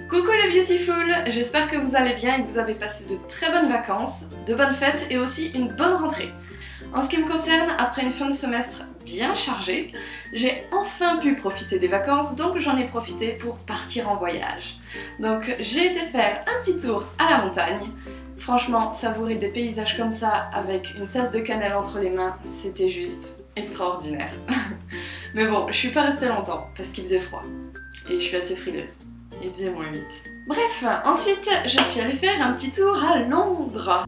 Coucou les beautiful, j'espère que vous allez bien et que vous avez passé de très bonnes vacances, de bonnes fêtes et aussi une bonne rentrée. En ce qui me concerne, après une fin de semestre bien chargée, j'ai enfin pu profiter des vacances, donc j'en ai profité pour partir en voyage. Donc j'ai été faire un petit tour à la montagne. Franchement, savourer des paysages comme ça avec une tasse de cannelle entre les mains, c'était juste extraordinaire. Mais bon, je suis pas restée longtemps parce qu'il faisait froid et je suis assez frileuse. Il faisait -8. Bref, ensuite je suis allée faire un petit tour à Londres.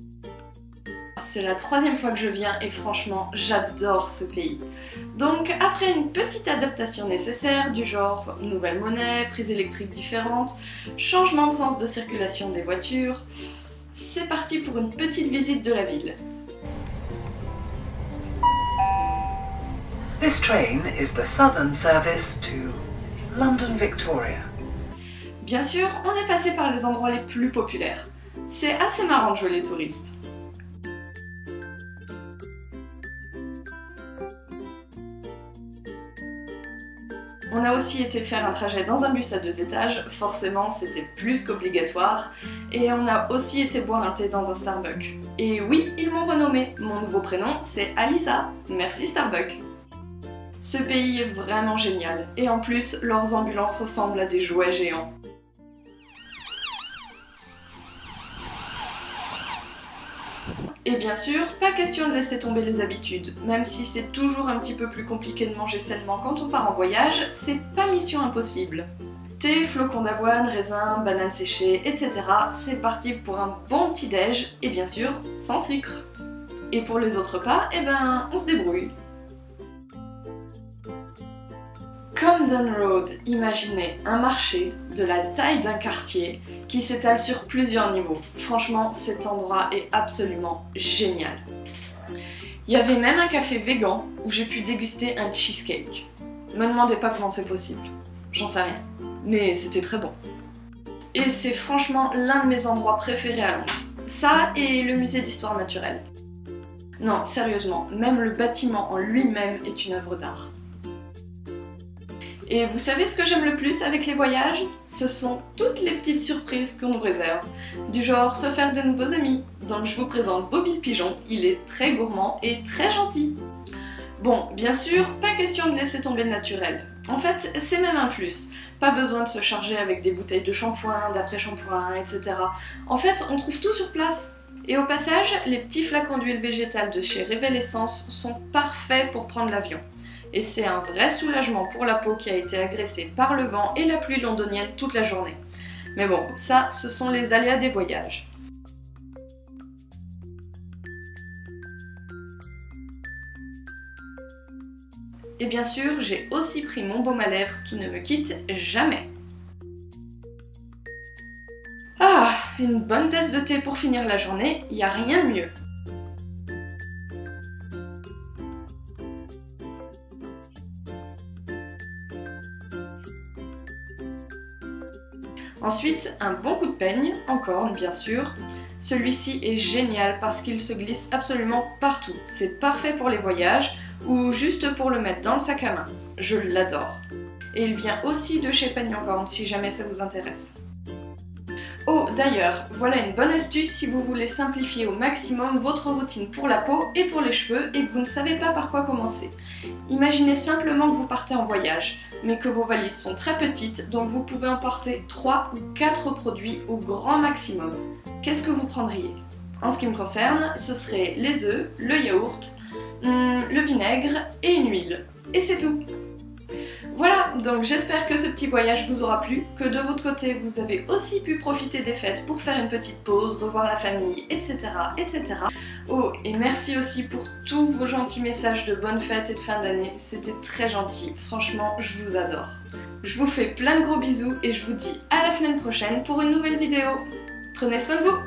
C'est la 3e fois que je viens et franchement j'adore ce pays. Donc après une petite adaptation nécessaire du genre nouvelle monnaie, prises électriques différentes, changement de sens de circulation des voitures, c'est parti pour une petite visite de la ville. This train is the southern service to London Victoria. Bien sûr, on est passé par les endroits les plus populaires. C'est assez marrant de jouer les touristes. On a aussi été faire un trajet dans un bus à 2 étages, forcément c'était plus qu'obligatoire, et on a aussi été boire un thé dans un Starbucks. Et oui, ils m'ont renommé, mon nouveau prénom c'est Alisa, merci Starbucks. Ce pays est vraiment génial, et en plus leurs ambulances ressemblent à des jouets géants. Et bien sûr, pas question de laisser tomber les habitudes, même si c'est toujours un petit peu plus compliqué de manger sainement quand on part en voyage, c'est pas mission impossible. Thé, flocons d'avoine, raisins, bananes séchées, etc. C'est parti pour un bon petit déj, et bien sûr, sans sucre. Et pour les autres repas, eh ben, on se débrouille. Camden Road, imaginez un marché de la taille d'un quartier qui s'étale sur plusieurs niveaux. Franchement, cet endroit est absolument génial. Il y avait même un café vegan où j'ai pu déguster un cheesecake. Me demandez pas comment c'est possible, j'en sais rien, mais c'était très bon. Et c'est franchement l'un de mes endroits préférés à Londres. Ça et le musée d'histoire naturelle. Non, sérieusement, même le bâtiment en lui-même est une œuvre d'art. Et vous savez ce que j'aime le plus avec les voyages? Ce sont toutes les petites surprises qu'on nous réserve. Du genre se faire de nouveaux amis. Donc je vous présente Bobby le pigeon, il est très gourmand et très gentil. Bon, bien sûr, pas question de laisser tomber le naturel. En fait, c'est même un plus. Pas besoin de se charger avec des bouteilles de shampoing, d'après-shampoing, etc. En fait, on trouve tout sur place. Et au passage, les petits flacons d'huile végétale de chez Révèle Essence sont parfaits pour prendre l'avion. Et c'est un vrai soulagement pour la peau qui a été agressée par le vent et la pluie londonienne toute la journée. Mais bon, ça, ce sont les aléas des voyages. Et bien sûr, j'ai aussi pris mon baume à lèvres qui ne me quitte jamais. Ah, une bonne tasse de thé pour finir la journée, y a rien de mieux. Ensuite, un bon coup de peigne, en corne bien sûr. Celui-ci est génial parce qu'il se glisse absolument partout. C'est parfait pour les voyages ou juste pour le mettre dans le sac à main. Je l'adore. Et il vient aussi de chez Peigne en corne si jamais ça vous intéresse. Oh d'ailleurs, voilà une bonne astuce si vous voulez simplifier au maximum votre routine pour la peau et pour les cheveux et que vous ne savez pas par quoi commencer. Imaginez simplement que vous partez en voyage, mais que vos valises sont très petites, donc vous pouvez emporter 3 ou 4 produits au grand maximum. Qu'est-ce que vous prendriez? En ce qui me concerne, ce serait les œufs, le yaourt, le vinaigre et une huile. Et c'est tout! Voilà, donc j'espère que ce petit voyage vous aura plu, que de votre côté vous avez aussi pu profiter des fêtes pour faire une petite pause, revoir la famille, etc. etc. Oh, et merci aussi pour tous vos gentils messages de bonnes fêtes et de fin d'année, c'était très gentil, franchement je vous adore. Je vous fais plein de gros bisous et je vous dis à la semaine prochaine pour une nouvelle vidéo. Prenez soin de vous!